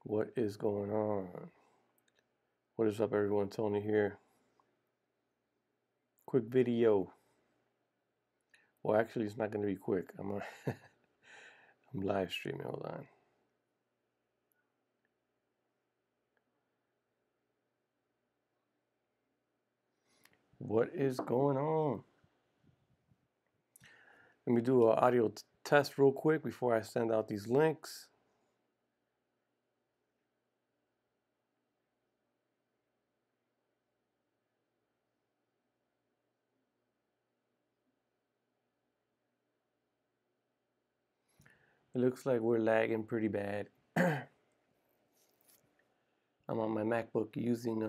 What is going on? What is up, everyone? Tony here. Quick video. Well, actually, it's not going to be quick. I'm live streaming. Hold on. What is going on? Let me do an audio test real quick before I send out these links. It looks like we're lagging pretty bad. I'm on my MacBook using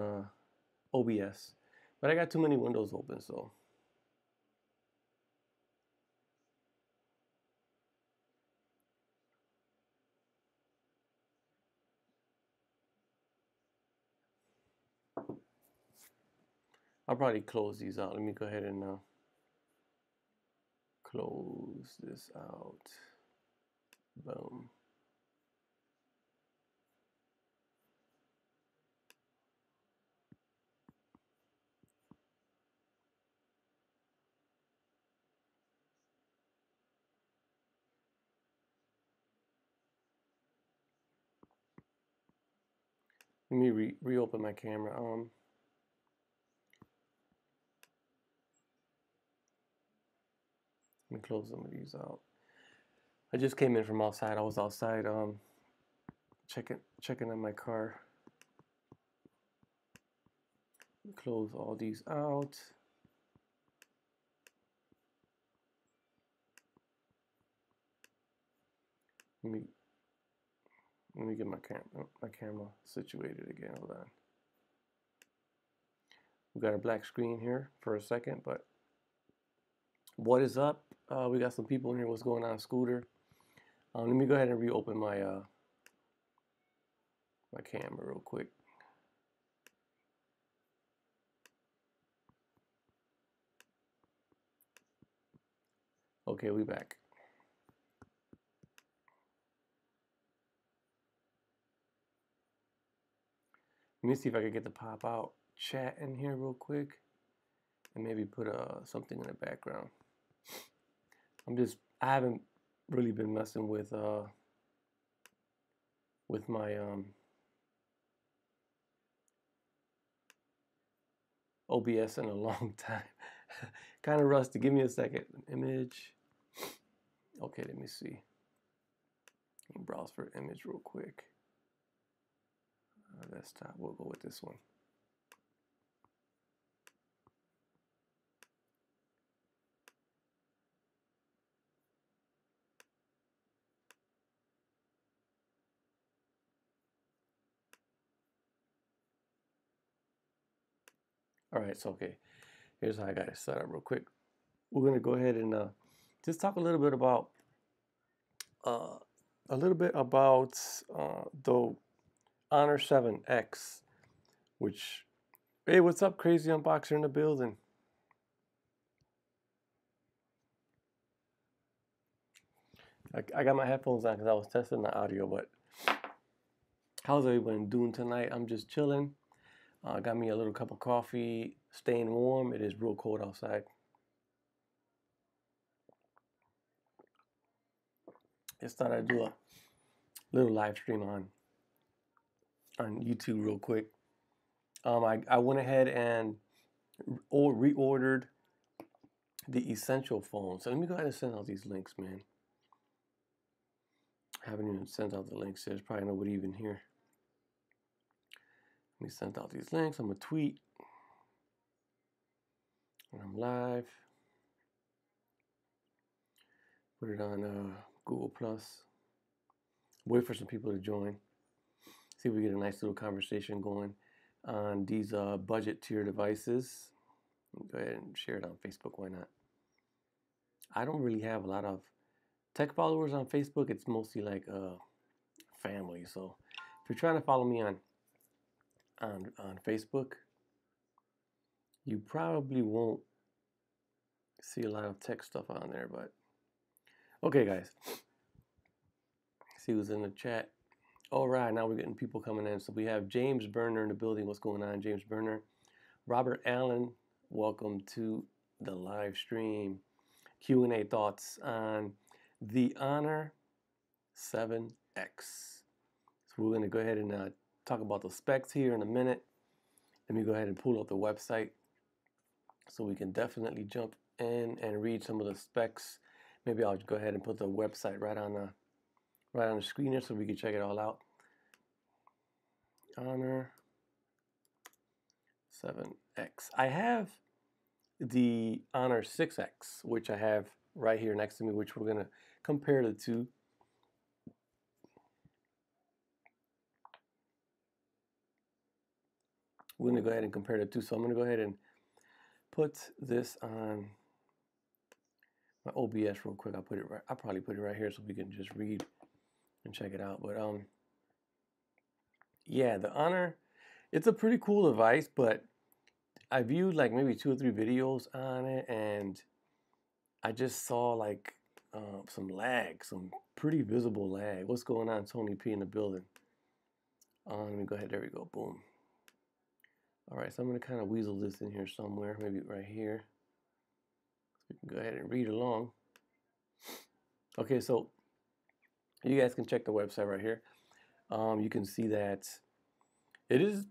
OBS, but I got too many windows open, so. I'll probably close these out. Let me go ahead and close this out. Boom. Let me reopen my camera. Let me close some of these out. I just came in from outside. I was outside checking on my car. Close all these out. Let me get my camera situated again. Hold on. We got a black screen here for a second, but what is up? We got some people in here. What's going on, Scooter? Let me go ahead and reopen my my camera real quick. Okay, we back. Let me see if I can get the pop out chat in here real quick, and maybe put something in the background. I haven't really been messing with my OBS in a long time. Kind of rusty. Give me a second. Image. Okay, let me see. Let me browse for image real quick. Desktop. We'll go with this one. All right, so okay. Here's how I got it set up real quick. We're gonna go ahead and just talk a little bit about the Honor 7X, which, hey, what's up, Crazy Unboxer in the building? I got my headphones on because I was testing the audio, but how's everyone doing tonight? I'm just chilling. Got me a little cup of coffee, staying warm. It is real cold outside. Just thought I'd do a little live stream on YouTube real quick. I went ahead and reordered the essential phone. So let me go ahead and send out these links, man. I haven't even sent out the links. There's probably nobody even here. Let me send out these links. I'm gonna tweet when I'm live. Put it on Google Plus. Wait for some people to join. See if we get a nice little conversation going on these budget tier devices. Go ahead and share it on Facebook. Why not? I don't really have a lot of tech followers on Facebook. It's mostly like family. So if you're trying to follow me on Facebook, you probably won't see a lot of tech stuff on there. But okay, guys. See who's in the chat. All right, now we're getting people coming in. So we have James Burner in the building. What's going on, James Burner? Robert Allen, welcome to the live stream. Q&A thoughts on the Honor 7X. So we're going to go ahead and talk about the specs here in a minute. Let me go ahead and pull up the website so we can definitely jump in and read some of the specs. Maybe I'll go ahead and put the website right on the screen here so we can check it all out. Honor 7X. I have the Honor 6X, which I have right here next to me, which we're going to compare the two. We're going to go ahead and compare the two. So I'm going to go ahead and put this on my OBS real quick. I'll probably put it right here so we can just read and check it out. But yeah, the Honor, it's a pretty cool device, but I viewed like maybe 2 or 3 videos on it, and I just saw like some lag, some pretty visible lag. What's going on, Tony P in the building? Let me go ahead. There we go. Boom. All right, so I'm going to kind of weasel this in here somewhere, maybe right here. So we can go ahead and read along. Okay, so you guys can check the website right here. You can see that it is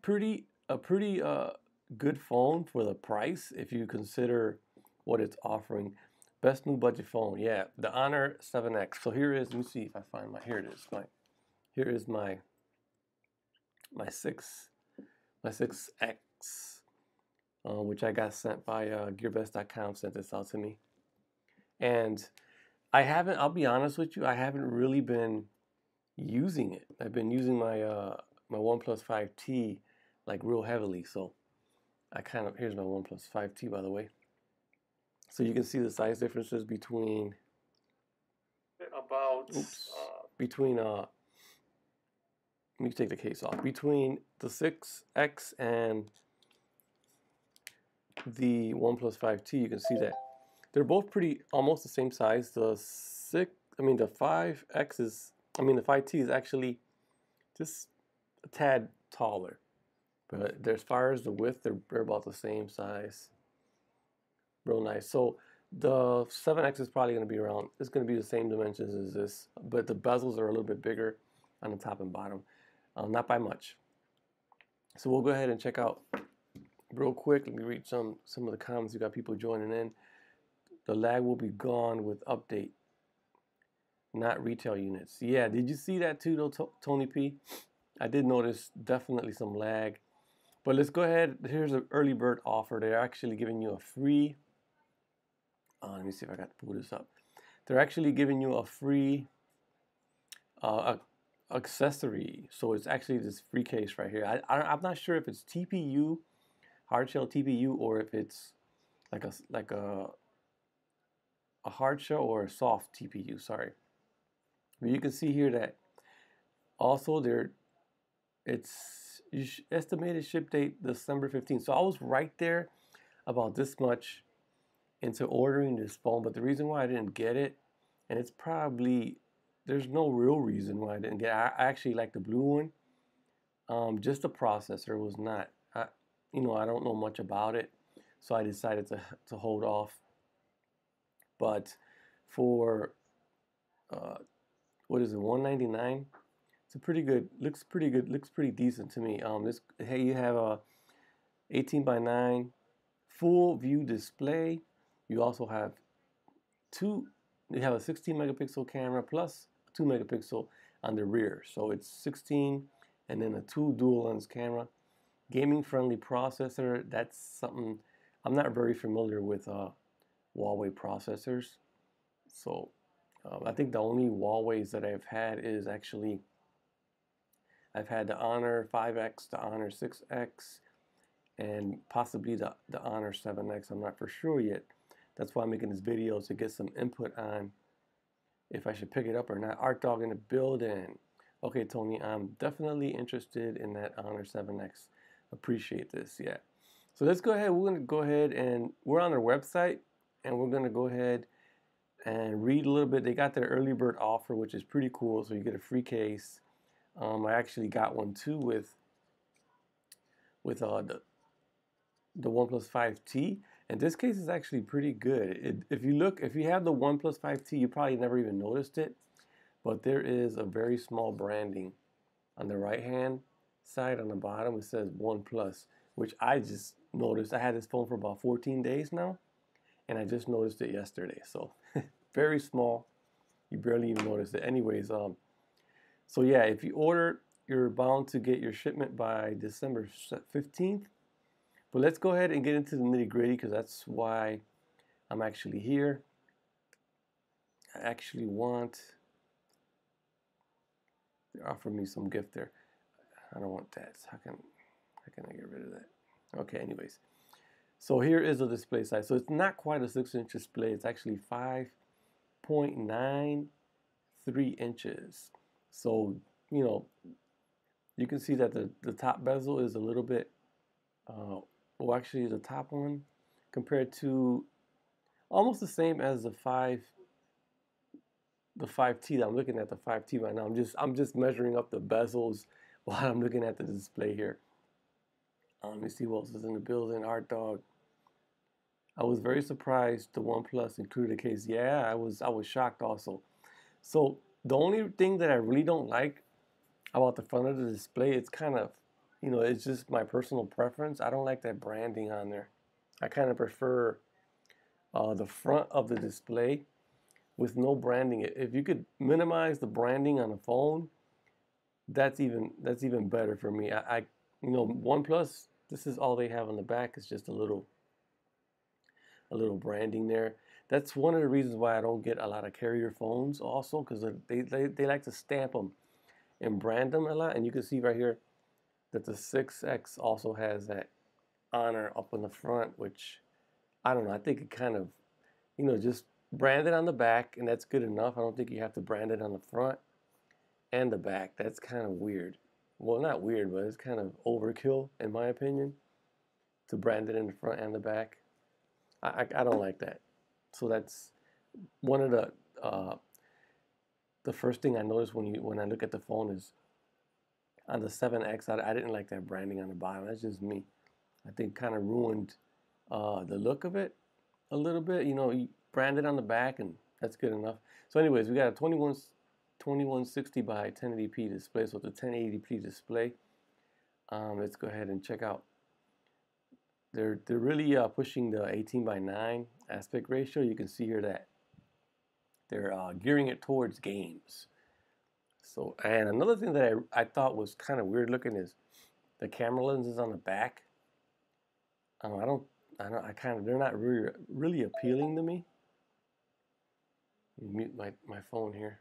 a pretty good phone for the price if you consider what it's offering. Best new budget phone, yeah, the Honor 7X. So here is, let me see if I find here it is. Here is my 6X, which I got sent by gearbest.com, sent this out to me. And I'll be honest with you, I haven't really been using it. I've been using my my OnePlus 5T like real heavily. So here's my OnePlus 5T, by the way. So you can see the size differences between let me take the case off. Between the 6X and the OnePlus 5T, you can see that they're both almost the same size. The 5T is actually just a tad taller. But as far as the width, they're about the same size. Real nice. So the 7X is probably going to be it's going to be the same dimensions as this, but the bezels are a little bit bigger on the top and bottom. Not by much. So we'll go ahead and check out real quick. Let me read some of the comments. You got people joining in. The lag will be gone with update, not retail units. Yeah, did you see that too, though, Tony P? I did notice definitely some lag. But let's go ahead. Here's an early bird offer. They're actually giving you a free. Let me see if I got to pull this up. They're actually giving you a free accessory. So it's actually this free case right here. I'm not sure if it's TPU, hard shell TPU, or if it's like a hard shell or a soft TPU. Sorry. But you can see here that also it's estimated ship date December 15th. So I was right there about this much into ordering this phone, but the reason why I didn't get it, and it's probably, there's no real reason why I didn't get it. I actually like the blue one. Just the processor was not, I don't know much about it, so I decided to hold off. But for what is it, $199? It's a pretty good, looks pretty decent to me. Hey, you have a 18:9 full view display. You also have you have a 16 megapixel camera plus a 2 megapixel on the rear. So it's 16 and then a 2 dual lens camera. Gaming friendly processor. That's something I'm not very familiar with Huawei processors. So I think the only Huawei's that I've had is actually I've had the Honor 5X, the Honor 6X, and possibly the Honor 7X. I'm not for sure yet. That's why I'm making this video, to get some input on if I should pick it up or not. Art Dog in the building. Okay, Tony, I'm definitely interested in that Honor 7X. Appreciate this, yeah. So let's go ahead. We're going to go ahead and we're on their website, and we're going to go ahead and read a little bit. They got their early bird offer, which is pretty cool. So you get a free case. I actually got one too with the OnePlus 5T. And this case is actually pretty good. If you have the OnePlus 5T, you probably never even noticed it, but there is a very small branding on the right hand side on the bottom. It says OnePlus, which I just noticed. I had this phone for about 14 days now, and I just noticed it yesterday. So very small. You barely even notice it. Anyways, so yeah, if you order, you're bound to get your shipment by December 15th. But let's go ahead and get into the nitty gritty because that's why I'm actually here. I actually want, they offered me some gift there. I don't want that. So how can I get rid of that? Okay, anyways. So here is the display size. So it's not quite a 6-inch display. It's actually 5.93 inches. So, you know, you can see that the top bezel is a little bit, well, actually the top one compared to almost the same as the 5T that I'm looking at, the 5T right now. I'm just measuring up the bezels while I'm looking at the display here. Let me see what else is in the building. Art Dog. I was very surprised the OnePlus included a case. Yeah, I was shocked also. So the only thing that I really don't like about the front of the display, it's kind of, it's just my personal preference. I don't like that branding on there. I kind of prefer the front of the display with no branding. If you could minimize the branding on the phone, that's even better for me. OnePlus, this is all they have on the back. It's just a little branding there. That's one of the reasons why I don't get a lot of carrier phones also, because they like to stamp them and brand them a lot. And you can see right here that the 6X also has that honor up in the front, which I don't know. I think it kind of, just brand it on the back, and that's good enough. I don't think you have to brand it on the front and the back. That's kind of weird. Well, not weird, but it's kind of overkill, in my opinion, to brand it in the front and the back. I don't like that. So that's one of the first thing I noticed when I look at the phone is on the 7X. I didn't like that branding on the bottom. That's just me. I think kind of ruined the look of it a little bit. You brand it on the back, and that's good enough. So anyways, we got a 2160 by 1080p display. So it's a 1080p display. Let's go ahead and check out. They're really pushing the 18:9 aspect ratio. You can see here that they're gearing it towards games. So, and another thing that I thought was kind of weird looking is the camera lenses on the back. They're not really appealing to me. Let me mute my phone here.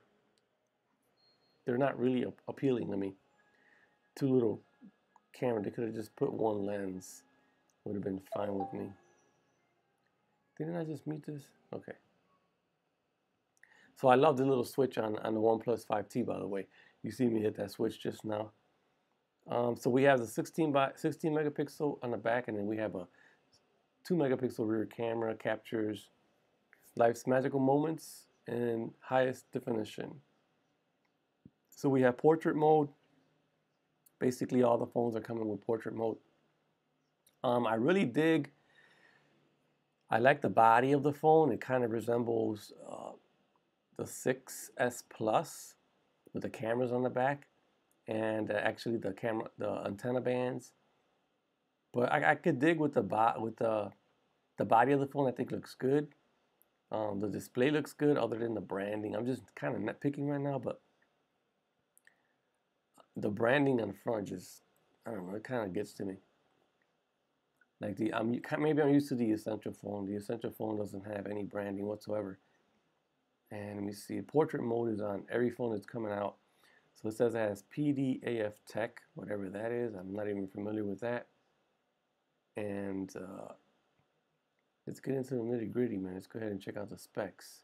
They're not really appealing to me. Two little camera. They could have just put one lens. Would have been fine with me. Didn't I just mute this? Okay. So I love the little switch on the OnePlus 5T, by the way. You see me hit that switch just now. So we have the 16 megapixel on the back, and then we have a 2 megapixel rear camera, captures life's magical moments in highest definition. So we have portrait mode. Basically, all the phones are coming with portrait mode. I like the body of the phone. It kind of resembles the 6S Plus with the cameras on the back, and actually the antenna bands. But I could dig with the body of the phone. I think looks good. The display looks good, other than the branding. I'm just kind of nitpicking right now, but the branding on the front just, I don't know, it kind of gets to me. Like maybe I'm used to the Essential phone. The Essential phone doesn't have any branding whatsoever. And let me see, portrait mode is on every phone that's coming out. So it says it has PDAF tech, whatever that is. I'm not even familiar with that. And let's get into the nitty gritty, man. Let's go ahead and check out the specs.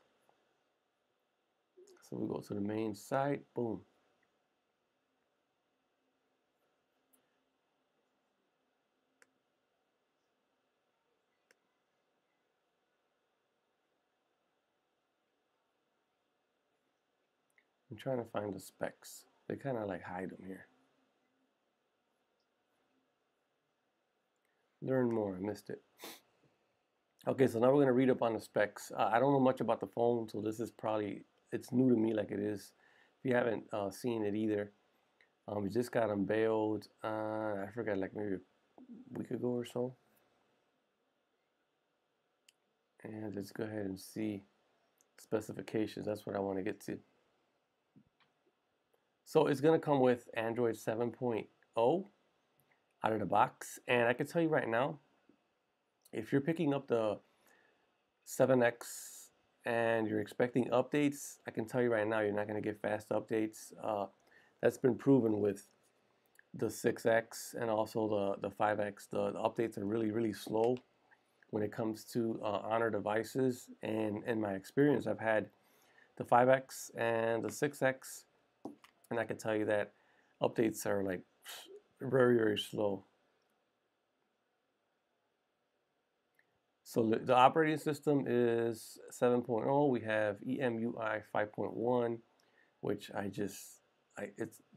So we go to the main site, boom. I'm trying to find the specs. They kind of like hide them here. Learn more. I missed it. Okay, so now we're gonna read up on the specs. I don't know much about the phone, so this is probably it's new to me, like it is. If you haven't seen it either, it just got unveiled. I forgot, like maybe a week ago or so. And let's go ahead and see specifications. That's what I want to get to. So it's gonna come with Android 7.0 out of the box, and I can tell you right now, if you're picking up the 7X and you're expecting updates, I can tell you right now you're not going to get fast updates. That's been proven with the 6X and also the 5X. The updates are really slow when it comes to Honor devices. And in my experience, I've had the 5X and the 6X, and I can tell you that updates are like very slow. So the operating system is 7.0. We have EMUI 5.1, which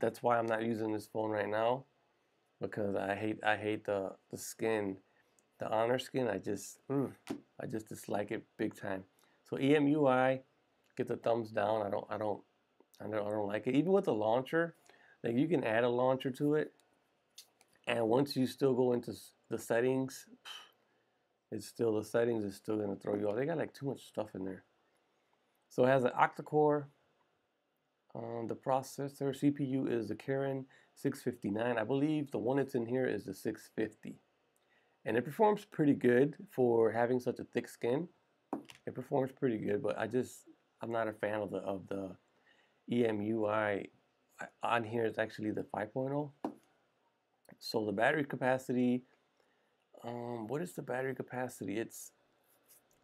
that's why I'm not using this phone right now, because I hate the skin, the Honor skin. I just dislike it big time. So EMUI, get the thumbs down. I don't like it. Even with the launcher, like you can add a launcher to it, and once you still go into the settings, the settings is still gonna throw you off. They got like too much stuff in there. So it has an octa-core. The processor CPU is the Kirin 659. I believe the one that's in here is the 650, and it performs pretty good for having such a thick skin. It performs pretty good, but I'm not a fan of the EMUI. On here it's actually the 5.0. So the battery capacity, what is the battery capacity? It's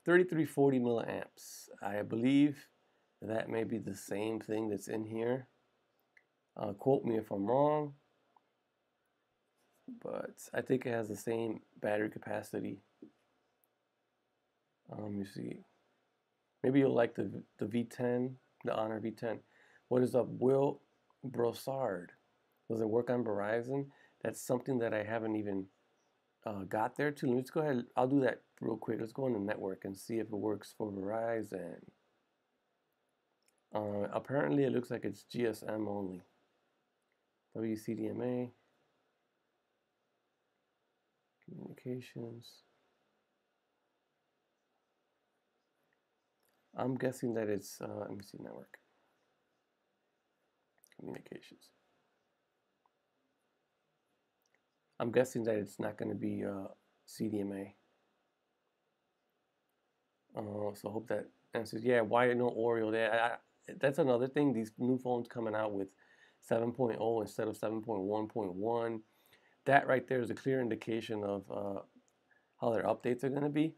3340 milliamps. I believe that may be the same thing that's in here. Quote me if I'm wrong, but I think it has the same battery capacity. You see, maybe you'll like the V10, the Honor V10. What is up, Will Brossard? Does it work on Verizon? That's something that I haven't even got there to. Let's go ahead. I'll do that real quick. Let's go on the network and see if it works for Verizon. Apparently, it looks like it's GSM only. WCDMA. Communications. I'm guessing that it's, let me see, network. Communications. I'm guessing that it's not going to be CDMA. So I hope that answers. Yeah, why no Oreo there? That's another thing. These new phones coming out with 7.0 instead of 7.1.1. That right there is a clear indication of how their updates are going to be.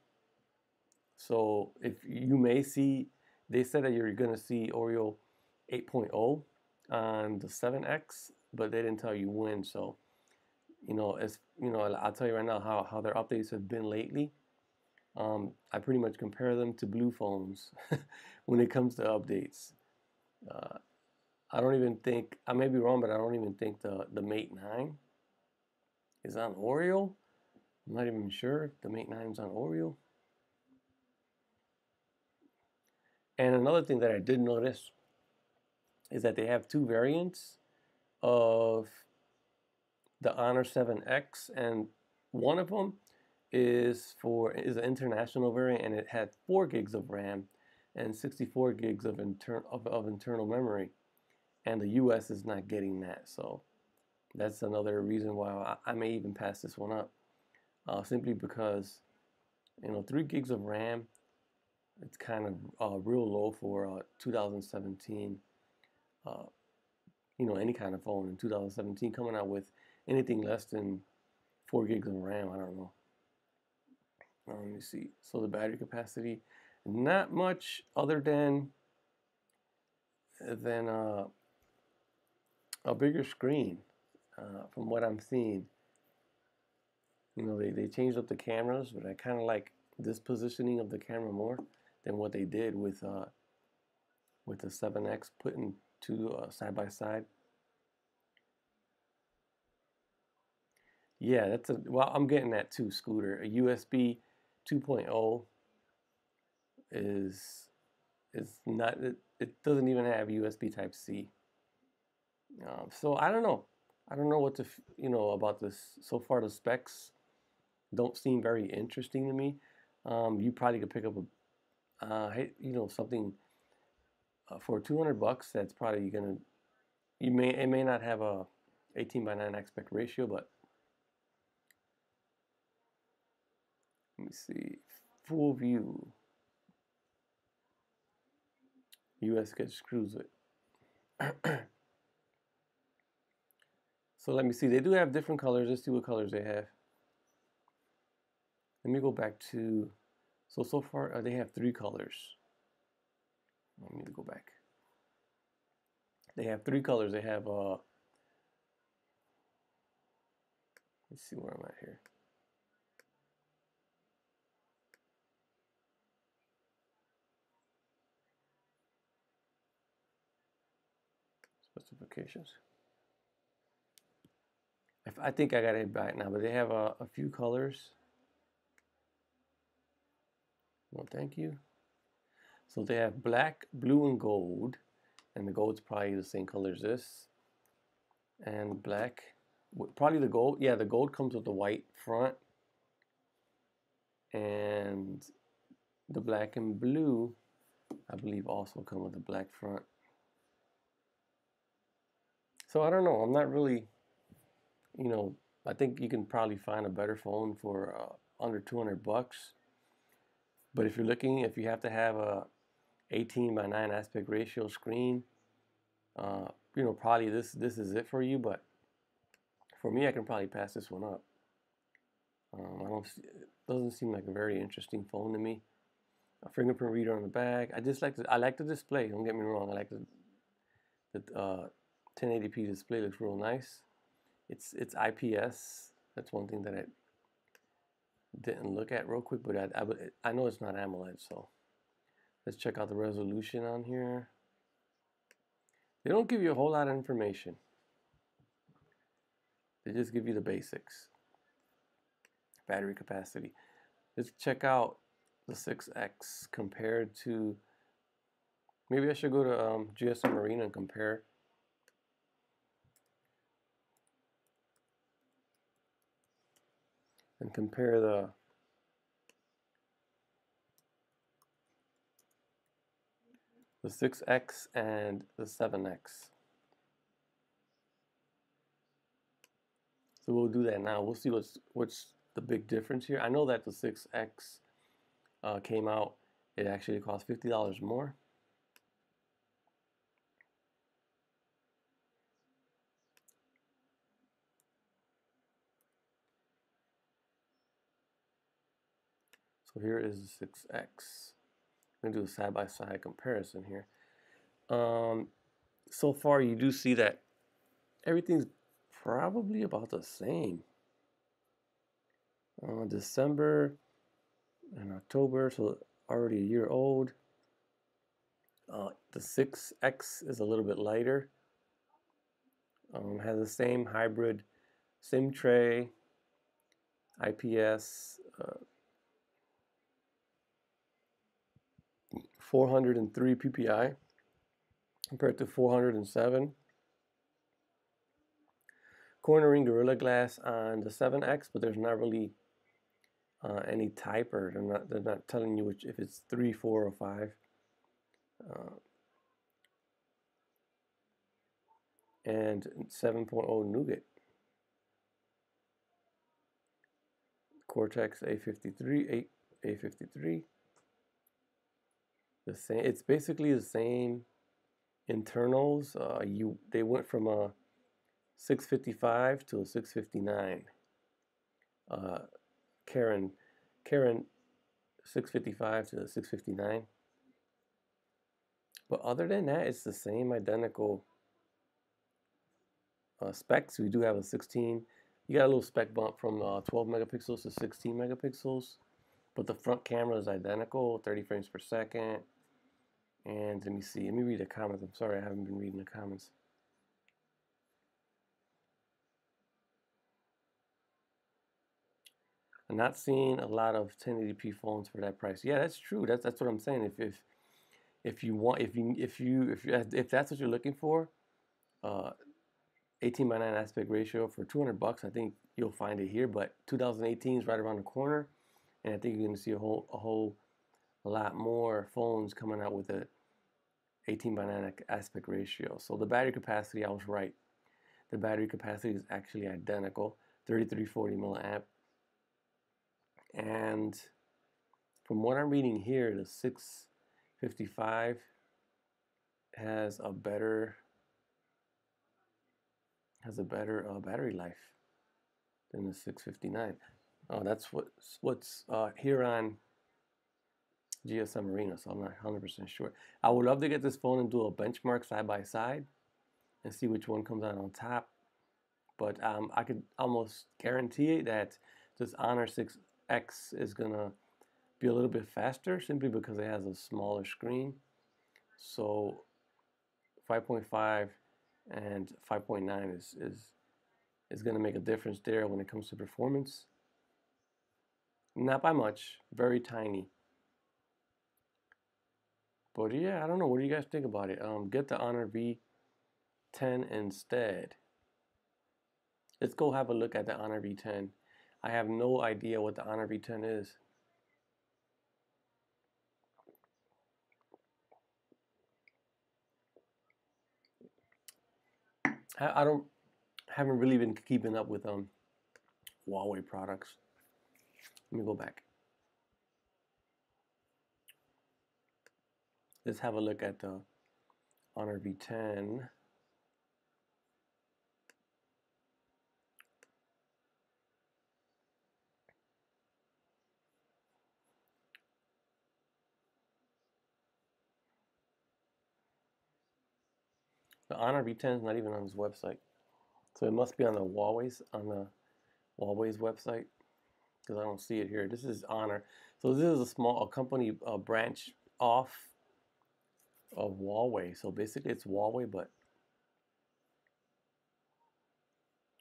So if you may see, they said that you're going to see Oreo 8.0 on the 7X, but they didn't tell you when. So, I'll tell you right now how their updates have been lately. I pretty much compare them to blue phones when it comes to updates. I don't even think, I may be wrong, but I don't even think the Mate 9 is on Oreo. I'm not even sure if the Mate 9 is on Oreo. And another thing that I did notice is that they have two variants of the Honor 7X, and one of them is an international variant, and it had 4 gigs of RAM and 64 gigs of internal memory, and the US is not getting that. So that's another reason why I may even pass this one up, simply because 3 gigs of RAM, it's kind of real low for 2017. Any kind of phone in 2017 coming out with anything less than 4 gigs of RAM, I don't know. Let me see. So the battery capacity, not much other than a bigger screen, from what I'm seeing. They changed up the cameras, but I kind of like this positioning of the camera more than what they did with the 7X, putting two side by side. Yeah, that's a well. I'm getting that too, Scooter. A USB 2.0 is not. It doesn't even have USB Type C. So I don't know. I don't know what to about this. So far, the specs don't seem very interesting to me. You probably could pick up a something for 200 bucks. That's probably gonna it may not have a 18 by 9 aspect ratio, but let me see. Full view. US gets screws it. So let me see. They do have different colors. Let's see what colors they have. Let me go back to. So far they have 3 colors. Let me go back. They have 3 colors. They have let's see where I'm at here. Specifications. I think I got it back now, but they have a few colors. Well, thank you. So they have black, blue, and gold, and the gold's probably the same color as this. And black, probably the gold. Yeah, the gold comes with the white front, and the black and blue, I believe, also come with the black front. So I don't know. I'm not really, I think you can probably find a better phone for under 200 bucks. But if you have to have a 18 by 9 aspect ratio screen, probably this is it for you. But for me, I can probably pass this one up. It doesn't seem like a very interesting phone to me. A fingerprint reader on the back. I like the display. Don't get me wrong. I like the 1080p display. Looks real nice. It's IPS. That's one thing that I didn't look at real quick, but I know it's not AMOLED. So let's check out the resolution on here. They don't give you a whole lot of information. They just give you the basics. Battery capacity. Let's check out the 6X compared to. Maybe I should go to GSM Arena and compare. And compare the 6X and the 7X. So we'll do that now. We'll see what's the big difference here. I know that the 6X came out. It actually cost $50 more. So here is the 6X. I'm gonna do a side-by-side comparison here. So far you do see that everything's probably about the same. December and October, so already a year old. The 6X is a little bit lighter. Has the same hybrid SIM tray, IPS, 403 PPI compared to 407. Cornering Gorilla Glass on the 7X, but there's not really any typer. They're not telling you if it's 3, 4, or 5. And 7.0 Nougat. Cortex A53, A53. The same. It's basically the same internals. They went from a 655 to a 659. Karen 655 to the 659. But other than that, it's the same identical specs. We do have a 16. You got a little spec bump from 12 megapixels to 16 megapixels, but the front camera is identical, 30 frames per second. And let me see. Let me read the comments. I'm sorry, I haven't been reading the comments. I'm not seeing a lot of 1080p phones for that price. Yeah, that's true. That's what I'm saying. If you want if that's what you're looking for, uh, 18 by 9 aspect ratio for 200 bucks, I think you'll find it here. But 2018 is right around the corner, and I think you're going to see a whole lot more phones coming out with a 18 by 9 aspect ratio. So the battery capacity, I was right. The battery capacity is actually identical, 3340 milliamp. And from what I'm reading here, the 655 has a better battery life than the 659. Oh, that's what's here on GSM Arena, so I'm not 100% sure. I would love to get this phone and do a benchmark side by side and see which one comes out on top. But I could almost guarantee that this Honor 6X is gonna be a little bit faster simply because it has a smaller screen. So 5.5 and 5.9 is gonna make a difference there when it comes to performance. Not by much, very tiny. But yeah, I don't know. What do you guys think about it? Get the Honor V10 instead. Let's go have a look at the Honor V10. I have no idea what the Honor V10 is. I don't haven't really been keeping up with Huawei products. Let me go back. Let's have a look at the Honor V10. The Honor V10 is not even on his website, so it must be on the Huawei's website because I don't see it here. This is Honor, so this is a company branch off of Huawei. So basically, it's Huawei but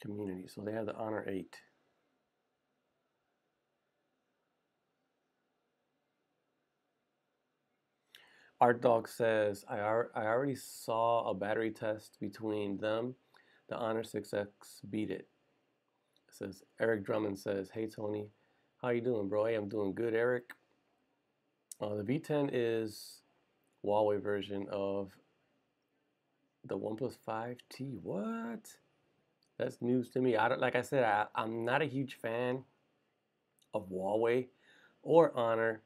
community. So they have the Honor 8. Art Dog says, I already saw a battery test between them. The Honor 6X beat it. It says, Eric Drummond says, hey Tony, how you doing, bro? Hey, I'm doing good, Eric. The V10 is Huawei version of the OnePlus 5T. What? That's news to me. Like I said, I'm not a huge fan of Huawei or Honor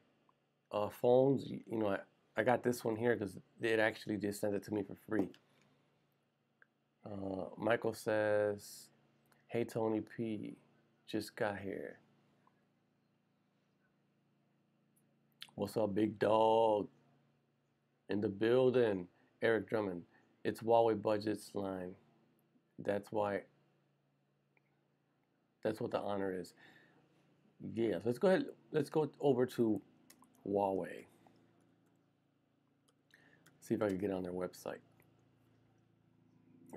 phones. You know, I got this one here because it actually just sent it to me for free. Michael says, hey Tony P, just got here. What's up, big dog? In the building. Eric Drummond. It's Huawei budgets line. That's what the Honor is. Yes, let's go ahead. Let's go over to Huawei. See if I can get on their website.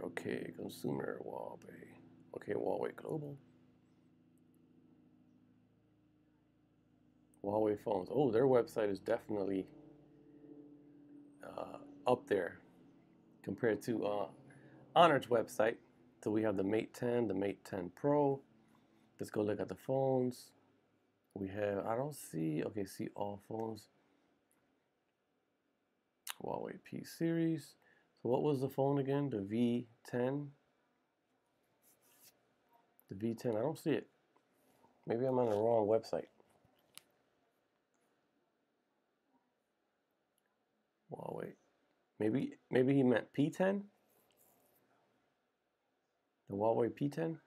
Okay, consumer Huawei. Okay, Huawei Global. Huawei phones. Oh, their website is definitely up there compared to Honor's website. So we have the Mate 10, the Mate 10 Pro. Let's go look at the phones. We have, I don't see, okay, see all phones. Huawei P series. So what was the phone again? The V10? The V10, I don't see it. Maybe I'm on the wrong website. Huawei. Maybe he meant P10? The Huawei P10?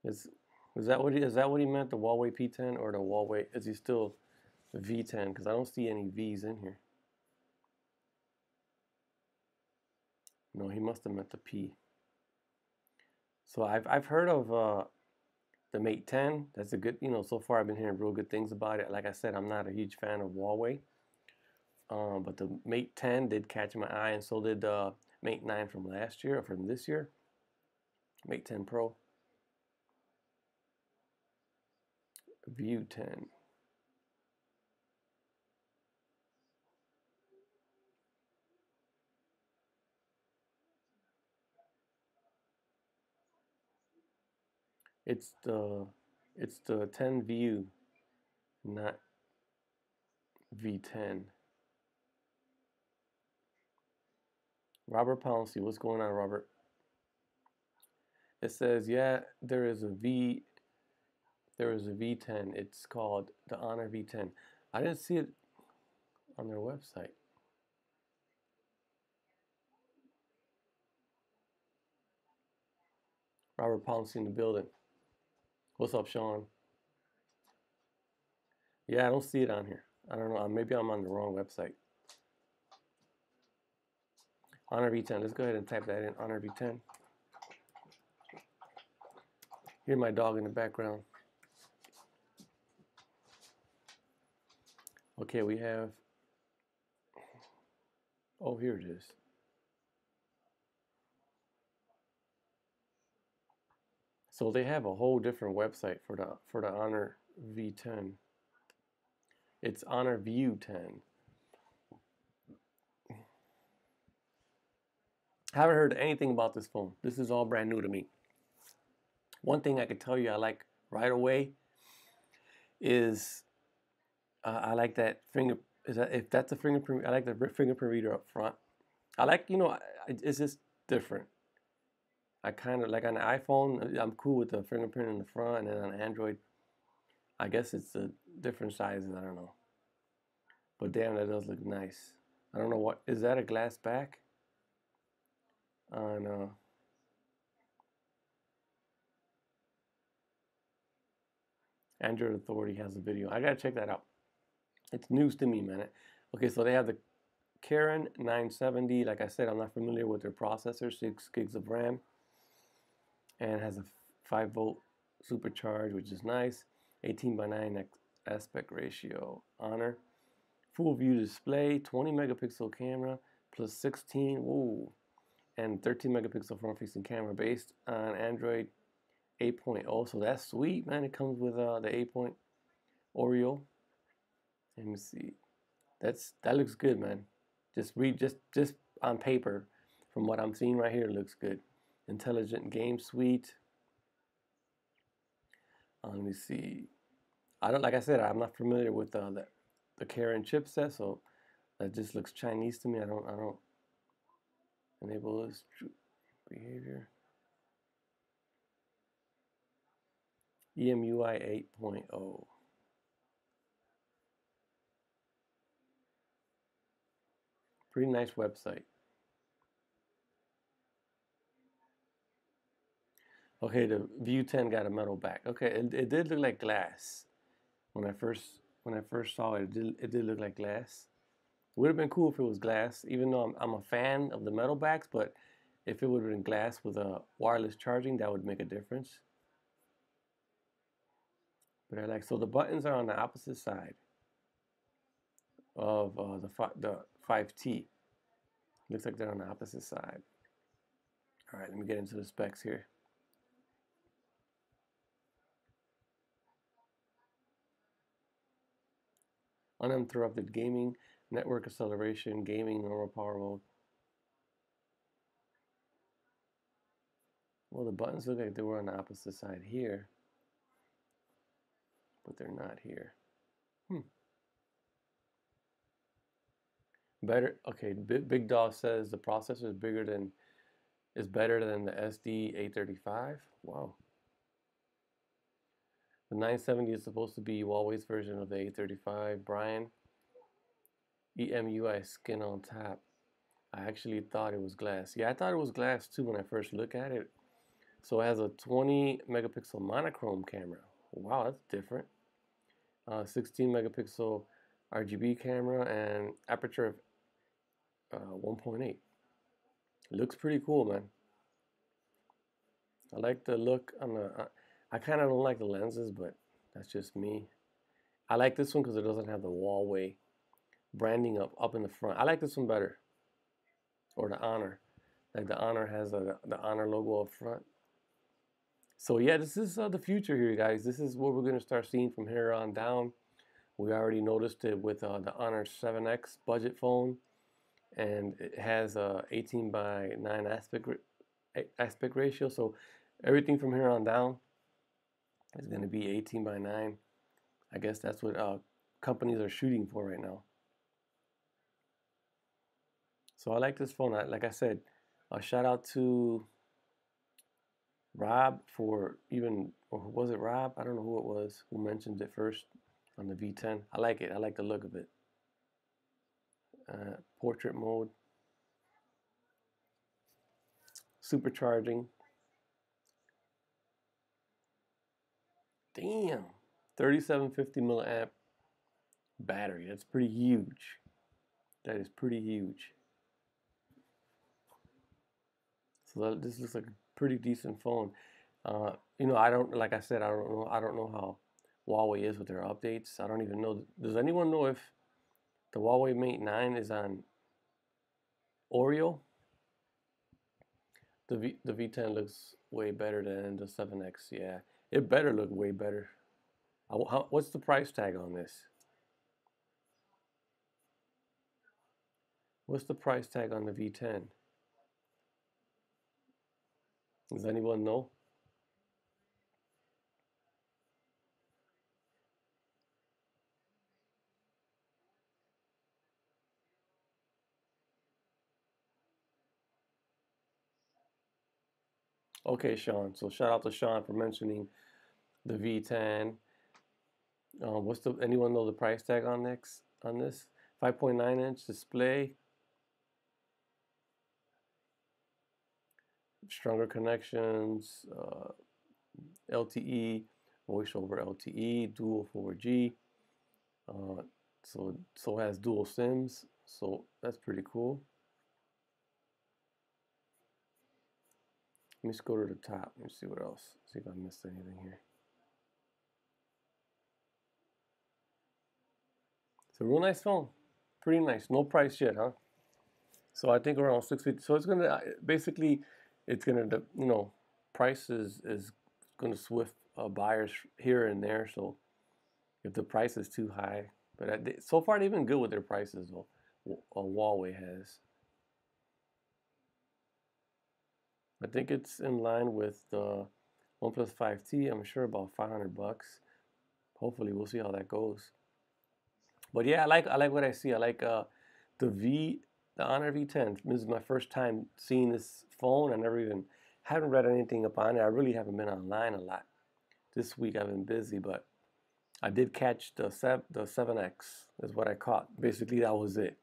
Is that what he meant? The Huawei P10 or the Huawei? Is he still the V10? Because I don't see any V's in here. No, he must have meant the P. So I've heard of the Mate 10. That's a good, so far I've been hearing real good things about it. Like I said, I'm not a huge fan of Huawei. But the Mate 10 did catch my eye, and so did the Mate 9 from last year or from this year. Mate 10 Pro. View 10. It's the 10 View, not V10. Robert Pouncey, what's going on, Robert? It says, yeah, there is a V10. It's called the Honor V10. I didn't see it on their website. Robert Pouncey in the building. What's up, Sean? Yeah, I don't see it on here. I don't know. Maybe I'm on the wrong website. Honor V10. Let's go ahead and type that in. Honor V10. Hear my dog in the background. Okay, we have. Oh, here it is. So they have a whole different website for the Honor V10. It's Honor View 10. I haven't heard anything about this phone. This is all brand new to me. One thing I could tell you I like right away is I like that finger. If that's a fingerprint, I like the fingerprint reader up front. I like, it's just different. I kind of like on the iPhone, I'm cool with the fingerprint in the front, and then on Android, I guess it's a different sizes. I don't know, but damn, that does look nice. I don't know what is that, a glass back on Android Authority has a video. I gotta check that out. It's news to me, man. Okay, so they have the Karen 970. Like I said, I'm not familiar with their processor, 6 gigs of RAM, and has a 5-volt supercharge, which is nice. 18:9 aspect ratio. Honor. Full view display, 20 megapixel camera, plus 16, whoa, and 13 megapixel front facing camera based on Android 8.0. So that's sweet, man. It comes with the 8. Oreo. Let me see. That looks good, man. Just on paper, from what I'm seeing right here, it looks good. Intelligent game suite. Let me see. Like I said, I'm not familiar with the Karen chipset, so that just looks Chinese to me. I don't enable this behavior. EMUI 8.0. Pretty nice website. Okay, the View 10 got a metal back. Okay, it did look like glass when I first saw it. It did look like glass. It would have been cool if it was glass, even though I'm a fan of the metal backs. But if it would have been glass with a wireless charging, that would make a difference. But I like, so the buttons are on the opposite side of the 5T. Looks like they're on the opposite side. All right, let me get into the specs here. Uninterrupted gaming, network acceleration, gaming, normal power mode. Well, the buttons look like they were on the opposite side here, but they're not here. Better. Okay, Big Dog says the processor is better than the SD 835. Wow. The 970 is supposed to be Huawei's version of the 835. Brian, EMUI skin on top. I actually thought it was glass. Yeah, I thought it was glass too when I first looked at it. So it has a 20 megapixel monochrome camera. Wow, that's different. 16 megapixel RGB camera and aperture of 1.8. Looks pretty cool, man. I like the look on the. I kind of don't like the lenses, but that's just me. I like this one because it doesn't have the Huawei branding up in the front. I like this one better, or the Honor. Like the Honor has the Honor logo up front. So yeah, this is the future here, guys. This is what we're going to start seeing from here on down. We already noticed it with the Honor 7X budget phone, and it has a 18 by 9 aspect ratio. So everything from here on down is going to be 18 by 9. I guess that's what companies are shooting for right now. So I like this phone. Like I said, a shout out to Rob for even, or was it Rob? I don't know who it was who mentioned it first on the V10. I like it. I like the look of it. Portrait mode, supercharging. Damn, 3750 milliamp battery. That's pretty huge. That is pretty huge. So this looks like a pretty decent phone. I don't, like I said, I don't know. I don't know how Huawei is with their updates. I don't even know. Does anyone know if the Huawei Mate 9 is on Oreo? The V10 looks way better than the 7X. Yeah, it better look way better. What's the price tag on this? What's the price tag on the V10? Does anyone know? Okay, Sean. So shout out to Sean for mentioning the V10. Anyone know the price tag on this? 5.9-inch display, stronger connections, LTE, voice over LTE, dual 4G. So it has dual SIMs. So that's pretty cool. Let me scroll to the top. Let me see what else. See if I missed anything here. It's a real nice phone. Pretty nice. No price yet, huh? So I think around 650. So it's gonna basically, it's gonna price is gonna swift buyers here and there. So if the price is too high, but so far they've been good with their prices though. Huawei has. I think it's in line with the OnePlus 5T. I'm sure about $500. Hopefully we'll see how that goes. But yeah, I like what I see. I like the Honor V10. This is my first time seeing this phone. I never even haven't read anything up on it. I really haven't been online a lot. This week I've been busy, but I did catch the 7X is what I caught. Basically that was it.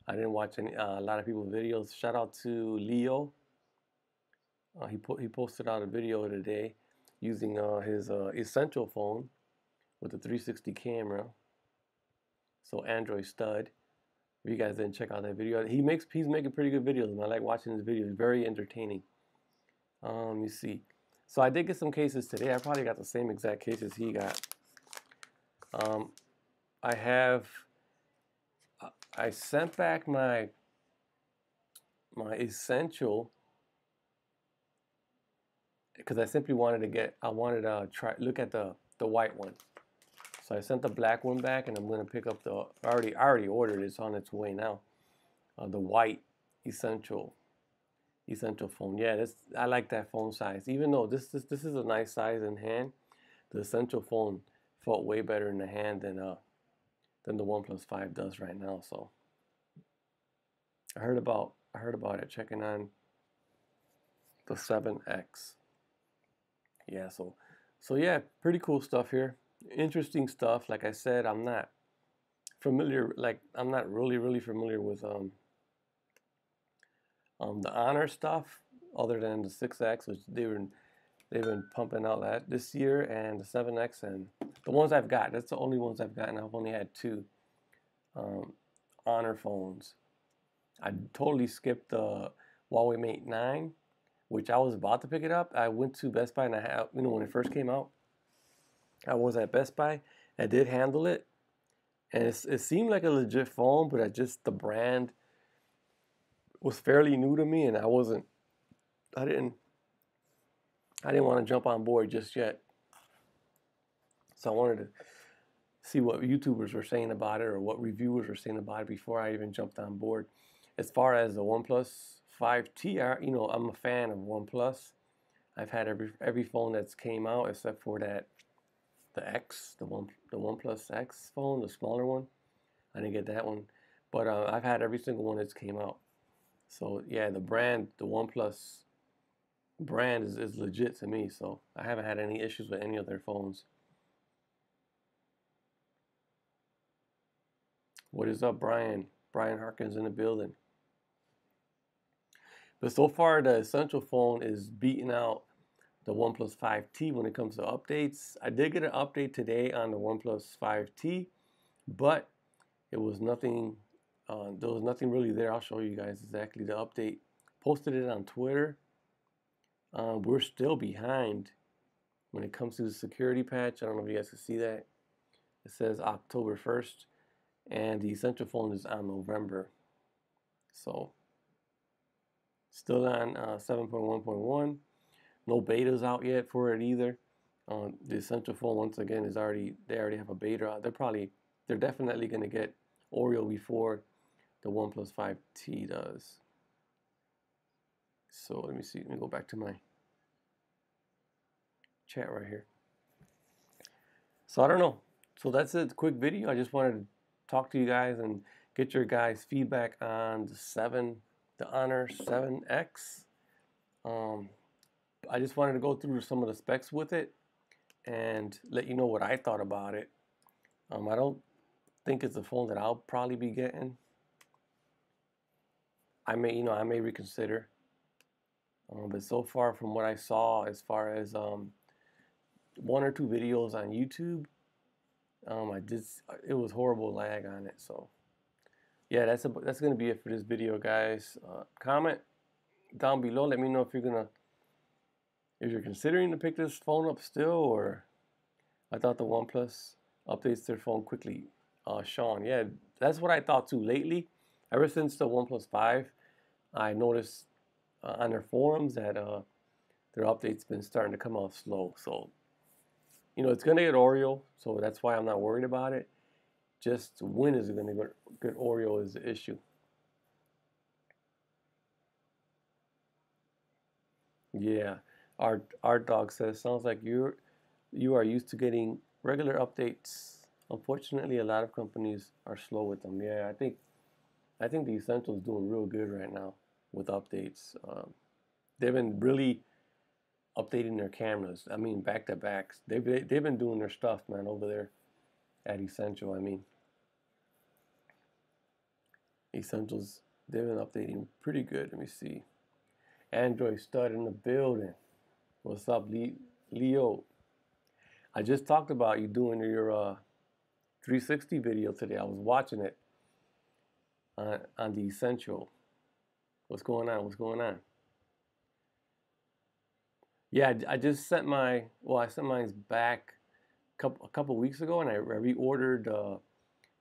I didn't watch a lot of people's videos. Shout out to Leo. He posted out a video today using his Essential phone with the 360 camera. So Android stud. If you guys didn't check out that video, he's making pretty good videos, and I like watching his videos. Very entertaining. You see. So I did get some cases today. I probably got the same exact cases he got. I sent back my Essential because I simply wanted to look at the white one. So I sent the black one back, and I'm gonna pick up I already ordered it. It's on its way now. The white Essential phone. Yeah, I like that phone size. Even though this is a nice size in hand, the Essential phone felt way better in the hand than the OnePlus 5 does right now. So I heard about it. Checking on the 7X. Yeah. So yeah, pretty cool stuff here. Interesting stuff. Like I said, I'm not really familiar with the Honor stuff other than the 6X, which they've been pumping out this year, and the 7X, and the ones I've got. That's the only ones I've gotten. I've only had two Honor phones. I totally skipped the Huawei Mate 9, which I was about to pick it up. I went to Best Buy, and when it first came out, I was at Best Buy. I did handle it, and it seemed like a legit phone, but the brand was fairly new to me, and I I didn't want to jump on board just yet. So I wanted to see what YouTubers were saying about it or what reviewers were saying about it before I even jumped on board. As far as the OnePlus 5T, I'm a fan of OnePlus. I've had every phone that's came out except for the X, the OnePlus X phone, the smaller one. I didn't get that one, but I've had every single one that's came out. So yeah, the OnePlus brand is legit to me. So I haven't had any issues with any of their phones. What is up, Brian? Brian Harkins in the building. But so far, the Essential phone is beating out the OnePlus 5T when it comes to updates. I did get an update today on the OnePlus 5T, but it was nothing. There was nothing really there. I'll show you guys exactly the update. Posted it on Twitter. We're still behind when it comes to the security patch. I don't know if you guys can see that. It says October 1st, and the Essential phone is on November. So still on 7.1.1. No betas out yet for it either. The Essential phone once again they already have a beta out. They're definitely going to get Oreo before the OnePlus 5T does. So let me see. Let me go back to my chat right here. So I don't know. So that's a quick video. I just wanted to talk to you guys and get your guys' feedback on the Honor 7X. I just wanted to go through some of the specs with it and let you know what I thought about it. I don't think it's a phone that I'll probably be getting. I may reconsider. But so far from what I saw, as far as one or two videos on YouTube, it was horrible lag on it. So yeah, that's gonna be it for this video, guys. Comment down below. Let me know if you're considering to pick this phone up still, or I thought the OnePlus updates their phone quickly. Sean, yeah, that's what I thought too. Lately, ever since the OnePlus 5, I noticed on their forums that their updates been starting to come out slow. So, it's gonna get Oreo, so that's why I'm not worried about it. Just when is it gonna get Oreo is the issue. Yeah, our dog says sounds like you are used to getting regular updates. Unfortunately, a lot of companies are slow with them. Yeah, I think the Essential is doing real good right now with updates. They've been really updating their cameras. I mean, back to backs. They've been doing their stuff, man, over there at Essential. I mean, Essentials they've been updating pretty good. Let me see. Android stud in the building. What's up, Leo? I just talked about you doing your 360 video today. I was watching it on the Essential. What's going on? What's going on? Yeah, I just sent I sent mine back a couple weeks ago, and I reordered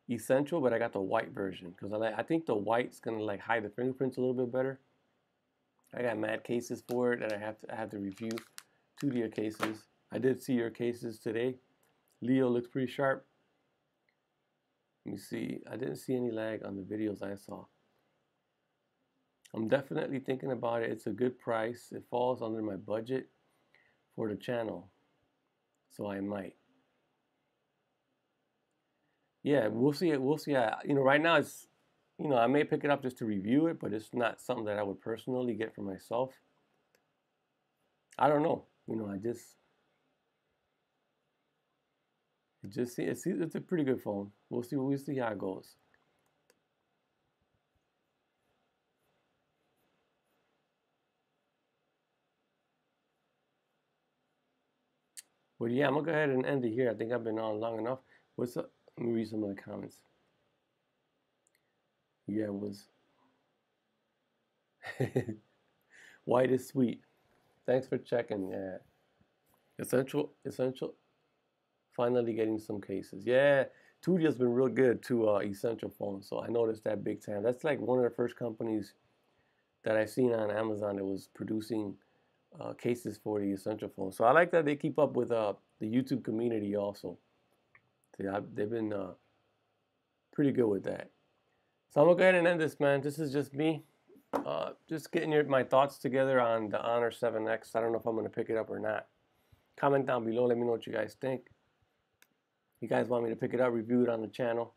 Essential, but I got the white version because I think the white's gonna like hide the fingerprints a little bit better. I got mad cases for it that I have to review. 2D cases. I did see your cases today. Leo looks pretty sharp. Let me see. I didn't see any lag on the videos I saw. I'm definitely thinking about it. It's a good price. It falls under my budget for the channel, so I might. Yeah, we'll see it. We'll see. Right now I may pick it up just to review it, but it's not something that I would personally get for myself. I don't know. It's a pretty good phone. We'll see how it goes. But yeah, I'm gonna go ahead and end it here. I think I've been on long enough. What's up? Let me read some of the comments. Yeah, it was. White is sweet. Thanks for checking. Yeah, essential. Finally getting some cases. Yeah, 2D has been real good to Essential phones. So I noticed that big time. That's like one of the first companies that I seen on Amazon that was producing cases for the essential phone. So I like that they keep up with the YouTube community also. See, they've been pretty good with that. So I'm gonna go ahead and end this, man. This is just me, just getting my thoughts together on the Honor 7X. I don't know if I'm gonna pick it up or not. Comment down below. Let me know what you guys think. You guys want me to pick it up, review it on the channel?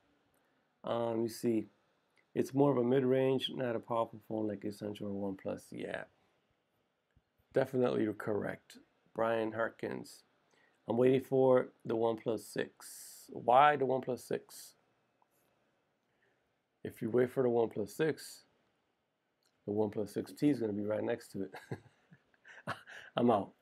You see, it's more of a mid-range, not a powerful phone like Essential or OnePlus. Yeah, definitely correct. Brian Harkins. I'm waiting for the OnePlus 6. Why the OnePlus 6? If you wait for the OnePlus 6, the OnePlus 6T is going to be right next to it. I'm out.